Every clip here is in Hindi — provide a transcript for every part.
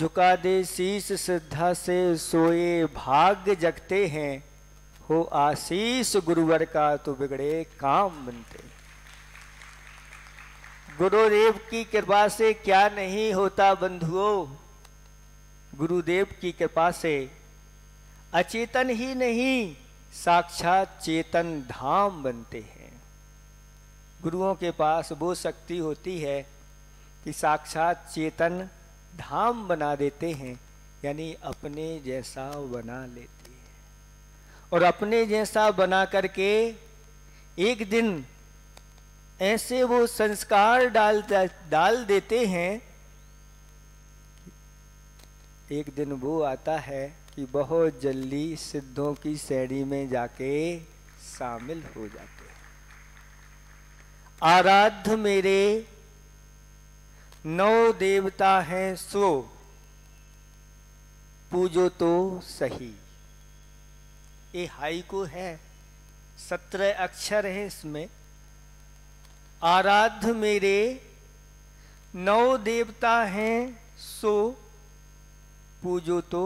झुका दे शीश श्रद्धा से सोए भाग्य जगते हैं, हो आशीष गुरुवर का तो बिगड़े काम बनते। गुरुदेव की कृपा से क्या नहीं होता बंधुओं, गुरुदेव की कृपा से अचेतन ही नहीं साक्षात चेतन धाम बनते हैं। गुरुओं के पास वो शक्ति होती है कि साक्षात चेतन धाम बना देते हैं, यानी अपने जैसा बना लेते हैं। और अपने जैसा बना करके एक दिन ऐसे वो संस्कार डाल देते हैं, एक दिन वो आता है कि बहुत जल्दी सिद्धों की श्रेणी में जाके शामिल हो जाते हैं। आराध्य मेरे 9 देवता हैं सो, पूजो तो सही। ये हाइकू है, 17 अक्षर हैं इसमें। आराध्य मेरे 9 देवता हैं सो, पूजो तो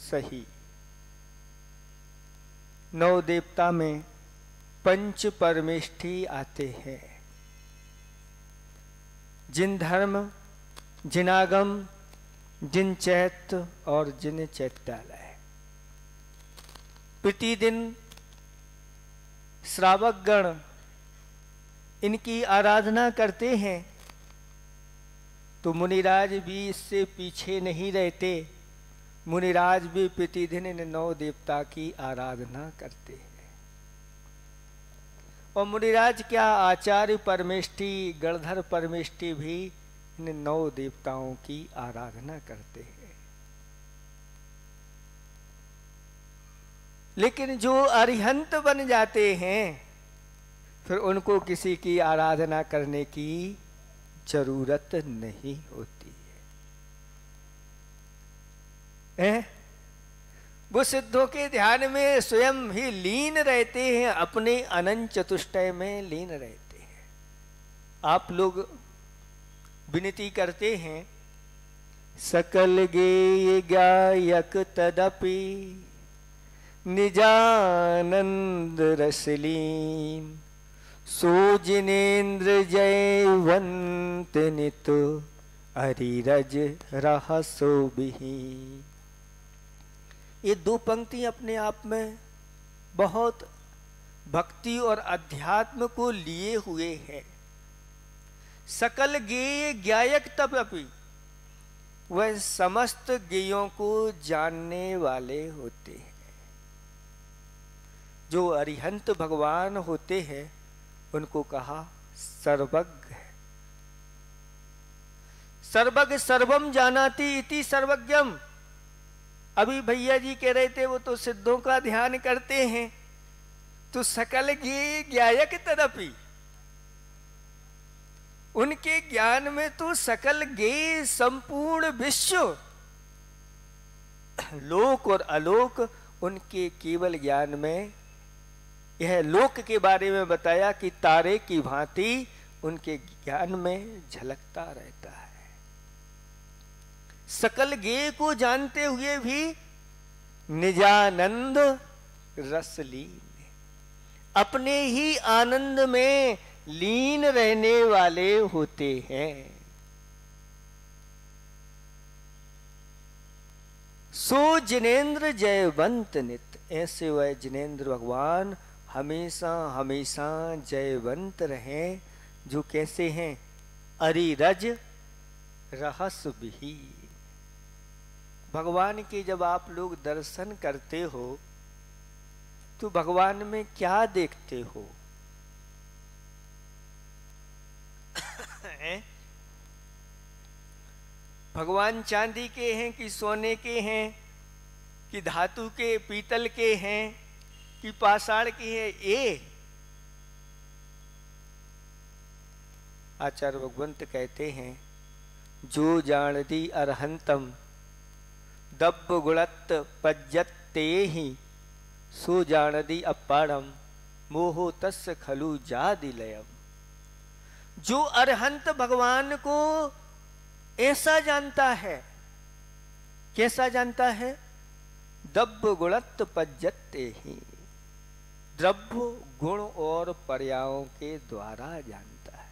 सही। 9 देवता में पंच परमेष्ठी आते हैं, जिन धर्म, जिनागम, जिन चैत्य और जिन चैत्यालय। प्रतिदिन श्रावकगण इनकी आराधना करते हैं, तो मुनिराज भी इससे पीछे नहीं रहते। मुनिराज भी प्रतिदिन इन 9 देवता की आराधना करते हैं। और मुनिराज क्या, आचार्य परमेष्ठी, गणधर परमेष्ठी भी इन 9 देवताओं की आराधना करते हैं। लेकिन जो अरिहंत बन जाते हैं, फिर उनको किसी की आराधना करने की जरूरत नहीं होती है। वो सिद्धों के ध्यान में स्वयं ही लीन रहते हैं, अपने अनंत चतुष्टय में लीन रहते हैं। आप लोग विनती करते हैं, सकल गेय गायक तदपि निजानंद रसलीन, सो जिनेन्द्र जयवंत नित अरिरज रहसो बिहीन। ये 2 पंक्ति अपने आप में बहुत भक्ति और अध्यात्म को लिए हुए है। सकल गेय गायक तदपि, वह समस्त गेयों को जानने वाले होते हैं। जो अरिहंत भगवान होते हैं उनको कहा सर्वज्ञ है। सर्वज्ञ सर्वम जानाति इति सर्वज्ञम। अभी भैया जी कह रहे थे वो तो सिद्धों का ध्यान करते हैं, तो सकल गेय गायक तदपि, उनके ज्ञान में तो सकल गेय संपूर्ण विश्व, लोक और अलोक, उनके केवल ज्ञान में यह लोक के बारे में बताया कि तारे की भांति उनके ज्ञान में झलकता रहता है। सकल गेय को जानते हुए भी निजानंद रसलीन, अपने ही आनंद में लीन रहने वाले होते हैं। सो जिनेन्द्र जयवंत नित, ऐसे वह जिनेन्द्र भगवान हमेशा हमेशा जयवंत रहें। जो कैसे हैं, अरिरज रहस बिही। भगवान के जब आप लोग दर्शन करते हो तो भगवान में क्या देखते हो? भगवान चांदी के हैं कि सोने के हैं कि धातु के, पीतल के हैं कि पाषाण के हैं? ये आचार्य भगवंत कहते हैं, जो जानती अरहंतम दब्ब गुणत पज्जते ही, सो जानदी अपारम मोहो तस् खलु जादिलयम। जो अरहंत भगवान को ऐसा जानता है कैसा जानता है? द्रव्य गुणत्व पज्जते ही, द्रव्य गुण और पर्यायों के द्वारा जानता है।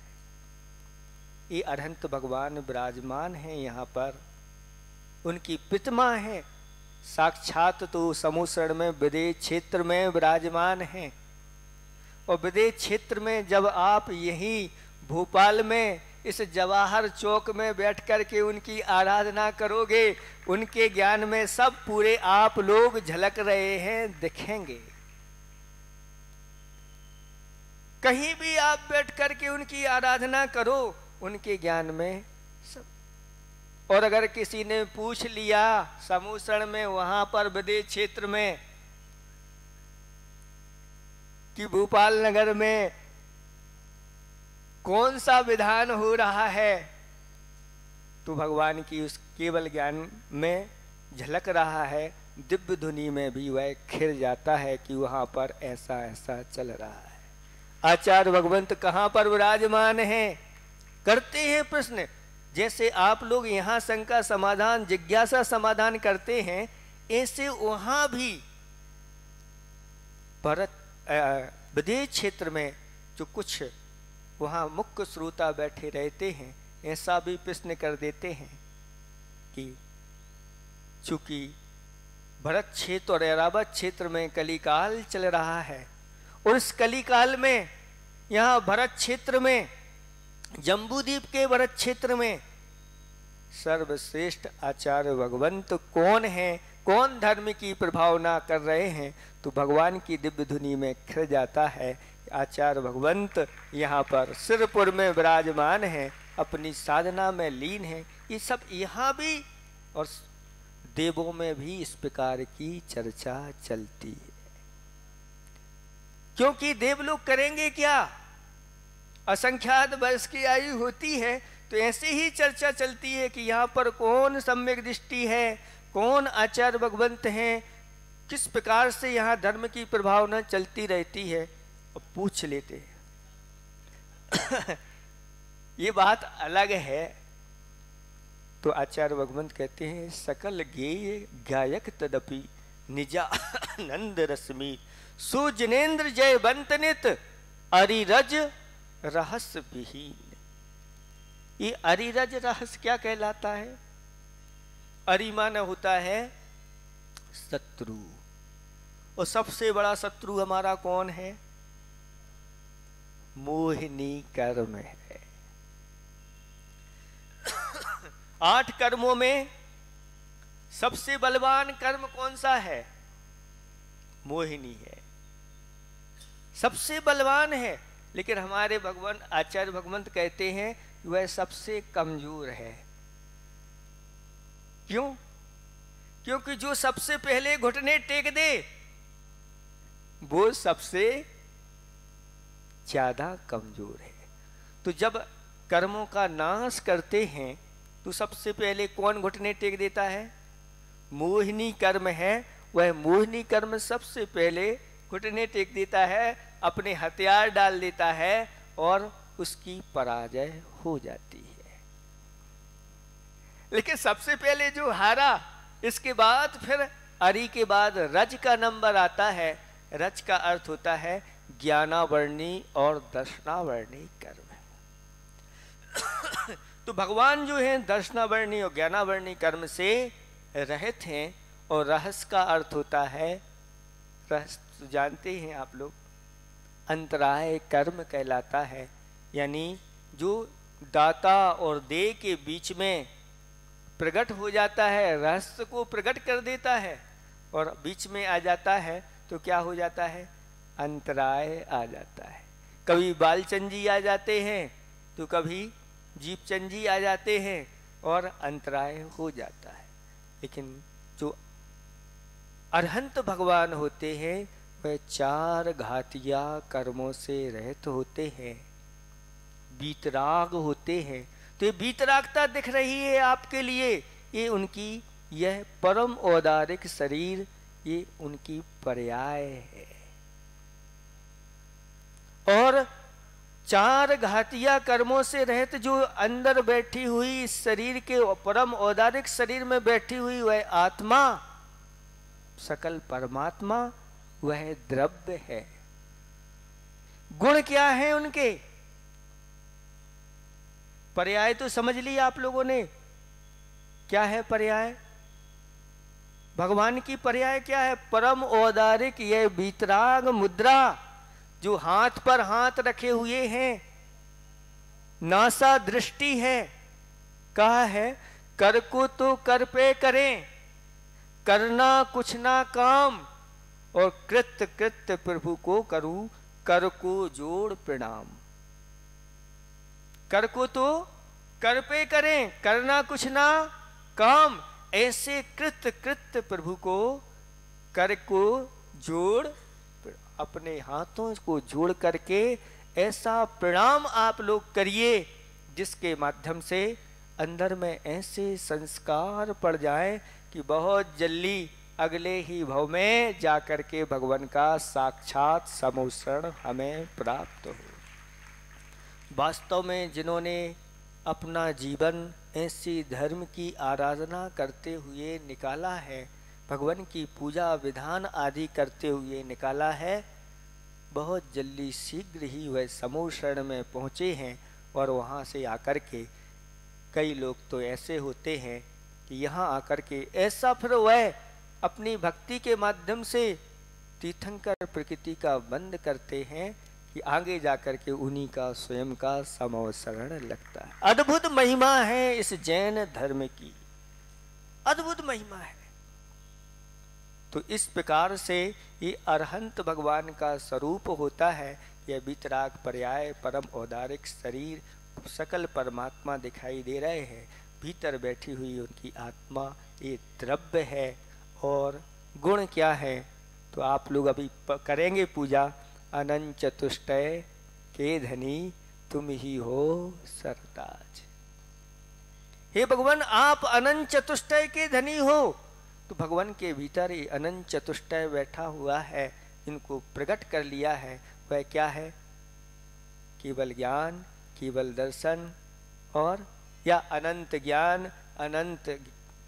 ये अरहंत भगवान विराजमान हैं यहाँ पर, उनकी प्रतिमा है साक्षात तो समुसरण में विदेश क्षेत्र में विराजमान हैं। और विदेश क्षेत्र में जब आप यहीं भोपाल में इस जवाहर चौक में बैठ कर के उनकी आराधना करोगे, उनके ज्ञान में सब पूरे आप लोग झलक रहे हैं, दिखेंगे। कहीं भी आप बैठ कर के उनकी आराधना करो, उनके ज्ञान में सब। और अगर किसी ने पूछ लिया समूसण में, वहां पर विदेश क्षेत्र में, कि भोपाल नगर में कौन सा विधान हो रहा है, तो भगवान की उस केवल ज्ञान में झलक रहा है, दिव्य धुनी में भी वह खिल जाता है कि वहां पर ऐसा ऐसा चल रहा है। आचार्य भगवंत कहां पर विराजमान हैं? करते हैं प्रश्न। जैसे आप लोग यहाँ शंका समाधान, जिज्ञासा समाधान करते हैं, ऐसे वहां भी विदेश क्षेत्र में जो कुछ वहाँ मुख्य श्रोता बैठे रहते हैं, ऐसा भी प्रश्न कर देते हैं कि चूंकि भरत क्षेत्र और ऐरावत क्षेत्र में कलिकाल चल रहा है, और इस कलिकाल में यहाँ भरत क्षेत्र में, जम्बूद्वीप के भरत क्षेत्र में सर्वश्रेष्ठ आचार्य भगवंत कौन है, कौन धर्म की प्रभावना कर रहे हैं, तो भगवान की दिव्य धुनी में खिल जाता है। आचार्य भगवंत यहाँ पर सिरपुर में विराजमान हैं, अपनी साधना में लीन हैं। ये सब यहाँ भी और देवों में भी इस प्रकार की चर्चा चलती है, क्योंकि देवलोग करेंगे क्या? असंख्यात वर्ष की आयु होती है, तो ऐसे ही चर्चा चलती है कि यहाँ पर कौन सम्यक दृष्टि है, कौन आचार्य भगवंत हैं, किस प्रकार से यहाँ धर्म की प्रभावना चलती रहती है, और पूछ लेते हैं। ये बात अलग है। तो आचार्य भगवंत कहते हैं, सकल गेय गायक तदपि निजानंद रश्मि सुजनेन्द्र जय बंतनित अरिरज रहस्य विहीन। ये अरिरज रहस्य क्या कहलाता है? अरि माना होता है शत्रु, और सबसे बड़ा शत्रु हमारा कौन है? मोहिनी कर्म है। 8 कर्मों में सबसे बलवान कर्म कौन सा है? मोहिनी है, सबसे बलवान है। लेकिन हमारे भगवान आचार्य भगवंत कहते हैं वह सबसे कमजोर है। क्यों? क्योंकि जो सबसे पहले घुटने टेक दे वो सबसे ज्यादा कमजोर है। तो जब कर्मों का नाश करते हैं तो सबसे पहले कौन घुटने टेक देता है? मोहिनी कर्म है, वह मोहिनी कर्म सबसे पहले घुटने टेक देता है, अपने हथियार डाल देता है और उसकी पराजय हो जाती है। लेकिन सबसे पहले जो हारा, इसके बाद फिर अरि के बाद रज का नंबर आता है। रज का अर्थ होता है ज्ञानावर्णी और दर्शनावर्णी कर्म। तो भगवान जो है दर्शनावर्णी और ज्ञानावर्णी कर्म से रहित हैं। और रहस्य का अर्थ होता है, रहस्य तो जानते हैं आप लोग, अंतराय कर्म कहलाता है। यानी जो दाता और दे के बीच में प्रकट हो जाता है, रहस्य को प्रकट कर देता है और बीच में आ जाता है, तो क्या हो जाता है? अंतराय आ जाता है। कभी बालचंद जी आ जाते हैं तो कभी जीवचंद जी आ जाते हैं और अंतराय हो जाता है। लेकिन जो अरहंत भगवान होते हैं वह 4 घातिया कर्मों से रहित होते हैं, बीतराग होते हैं। तो ये बीतरागता दिख रही है आपके लिए, ये उनकी यह परम औदारिक शरीर, ये उनकी पर्याय है। और चार घातिया कर्मों से रहित जो अंदर बैठी हुई इस शरीर के परम औदारिक शरीर में बैठी हुई वह आत्मा, सकल परमात्मा, वह द्रव्य है। गुण क्या है उनके? पर्याय तो समझ लिया आप लोगों ने। क्या है पर्याय? भगवान की पर्याय क्या है? परम औदारिक ये वीतराग मुद्रा, जो हाथ पर हाथ रखे हुए हैं, नासा दृष्टि है। कहा है कर को तो कर पे करें, करना कुछ ना काम, और कृत्य कृत्य प्रभु को करूं, कर को जोड़ प्रणाम। कर को तो कर पे करें, करना कुछ ना काम, ऐसे कृत्य कृत्य प्रभु को कर को जोड़, अपने हाथों को जोड़ करके ऐसा प्रणाम आप लोग करिए जिसके माध्यम से अंदर में ऐसे संस्कार पड़ जाए कि बहुत जल्दी अगले ही भव में जाकर के भगवान का साक्षात समोषण हमें प्राप्त हो। वास्तव में जिन्होंने अपना जीवन ऐसी धर्म की आराधना करते हुए निकाला है, भगवान की पूजा विधान आदि करते हुए निकाला है, बहुत जल्दी शीघ्र ही वह समोषण में पहुँचे हैं। और वहाँ से आकर के कई लोग तो ऐसे होते हैं कि यहाँ आकर के ऐसा फिर वह अपनी भक्ति के माध्यम से तीर्थंकर प्रकृति का बंद करते हैं कि आगे जाकर के उन्हीं का स्वयं का समोषण लगता है। अद्भुत महिमा है इस जैन धर्म की, अद्भुत महिमा है। तो इस प्रकार से ये अरहंत भगवान का स्वरूप होता है। यह वितराग पर्याय परम औदारिक शरीर सकल परमात्मा दिखाई दे रहे हैं। भीतर बैठी हुई उनकी आत्मा ये द्रव्य है। और गुण क्या है? तो आप लोग अभी करेंगे पूजा। अनंत चतुष्टय के धनी तुम ही हो सरताज। हे भगवान, आप अनंत चतुष्टय के धनी हो। तो भगवान के भीतर ही अनंत चतुष्टय बैठा हुआ है, इनको प्रकट कर लिया है। वह क्या है? केवल ज्ञान, केवल दर्शन, और या अनंत ज्ञान, अनंत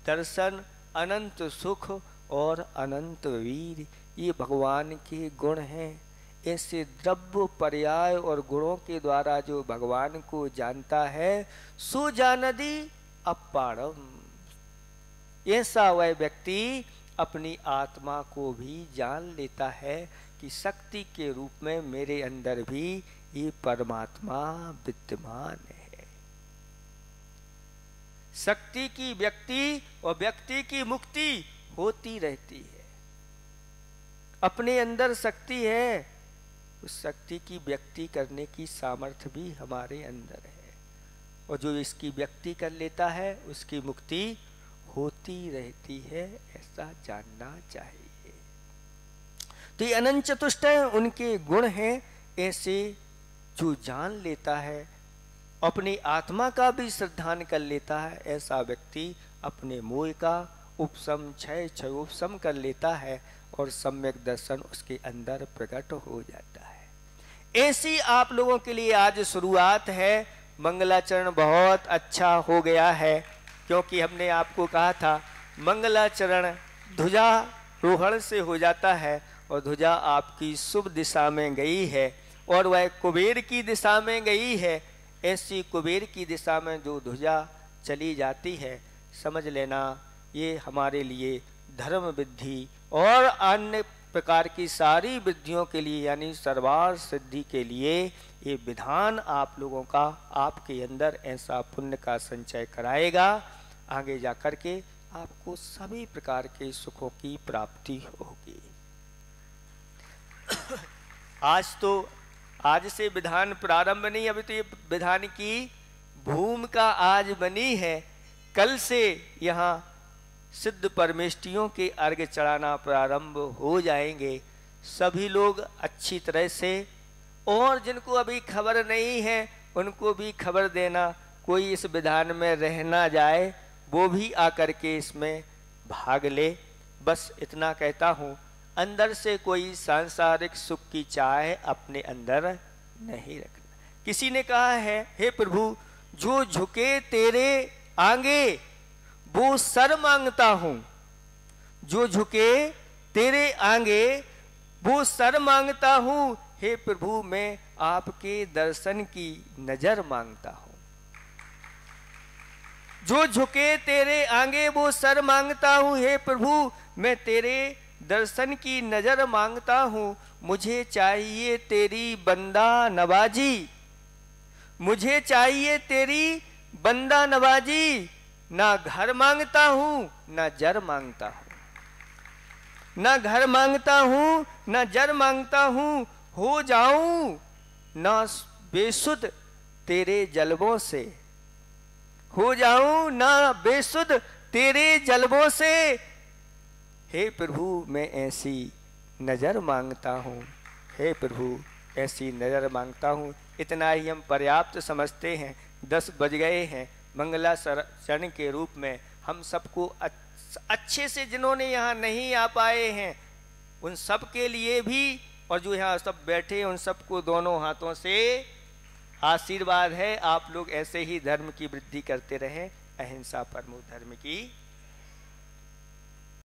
दर्शन, अनंत सुख और अनंत वीर, ये भगवान के गुण हैं। ऐसे द्रव्य पर्याय और गुणों के द्वारा जो भगवान को जानता है, सो जानदी अपारम। ऐसा वह व्यक्ति अपनी आत्मा को भी जान लेता है कि शक्ति के रूप में मेरे अंदर भी ये परमात्मा विद्यमान है। शक्ति की व्यक्ति और व्यक्ति की मुक्ति होती रहती है। अपने अंदर शक्ति है, उस शक्ति की व्यक्ति करने की सामर्थ्य भी हमारे अंदर है, और जो इसकी व्यक्ति कर लेता है उसकी मुक्ति होती रहती है, ऐसा जानना चाहिए। तो ये अनंत चतुष्टय उनके गुण हैं। ऐसे जो जान लेता है, अपनी आत्मा का भी श्रद्धान कर लेता है, ऐसा व्यक्ति अपने मोह का उपशम क्षय उपशम कर लेता है और सम्यक दर्शन उसके अंदर प्रकट हो जाता है। ऐसी आप लोगों के लिए आज शुरुआत है। मंगलाचरण बहुत अच्छा हो गया है, क्योंकि हमने आपको कहा था मंगलाचरण ध्वजा रोहण से हो जाता है, और ध्वजा आपकी शुभ दिशा में गई है और वह कुबेर की दिशा में गई है। ऐसी कुबेर की दिशा में जो ध्वजा चली जाती है, समझ लेना ये हमारे लिए धर्म वृद्धि और अन्य प्रकार की सारी वृद्धियों के लिए, यानी सर्वार्थ सिद्धि के लिए ये विधान आप लोगों का आपके अंदर ऐसा पुण्य का संचय कराएगा। आगे जाकर के आपको सभी प्रकार के सुखों की प्राप्ति होगी। आज से विधान प्रारंभ नहीं, अभी तो ये विधान की भूमिका आज बनी है। कल से यहाँ सिद्ध परमेष्टियों के अर्घ्य चढ़ाना प्रारंभ हो जाएंगे। सभी लोग अच्छी तरह से, और जिनको अभी खबर नहीं है उनको भी खबर देना, कोई इस विधान में रह ना जाए, वो भी आकर के इसमें भाग ले। बस इतना कहता हूँ, अंदर से कोई सांसारिक सुख की चाह अपने अंदर नहीं रखना। किसी ने कहा है, हे प्रभु, जो झुके तेरे आगे वो सर मांगता हूं। जो झुके तेरे आगे वो सर मांगता हूं। हे प्रभु, मैं आपके दर्शन की नजर मांगता हूं। जो झुके तेरे आगे वो सर मांगता हूं। हे प्रभु, मैं तेरे दर्शन की नजर मांगता हूं। मुझे चाहिए तेरी बंदा नवाजी। मुझे चाहिए तेरी बंदा नवाजी। ना घर मांगता हूं ना जर मांगता हूं। ना घर मांगता हूं ना जर मांगता हूं। हो जाऊं ना बेसुध तेरे जलवों से। हो जाऊं ना बेसुध तेरे जलवों से। हे प्रभु, मैं ऐसी नजर मांगता हूं। हे प्रभु, ऐसी नजर मांगता हूं। इतना ही हम पर्याप्त समझते हैं। 10 बज गए हैं। मंगलाचरण के रूप में हम सबको अच्छे से, जिन्होंने यहाँ नहीं आ पाए हैं उन सब के लिए भी, और जो यहाँ सब बैठे उन सबको दोनों हाथों से आशीर्वाद है। आप लोग ऐसे ही धर्म की वृद्धि करते रहें। अहिंसा परमो धर्म की।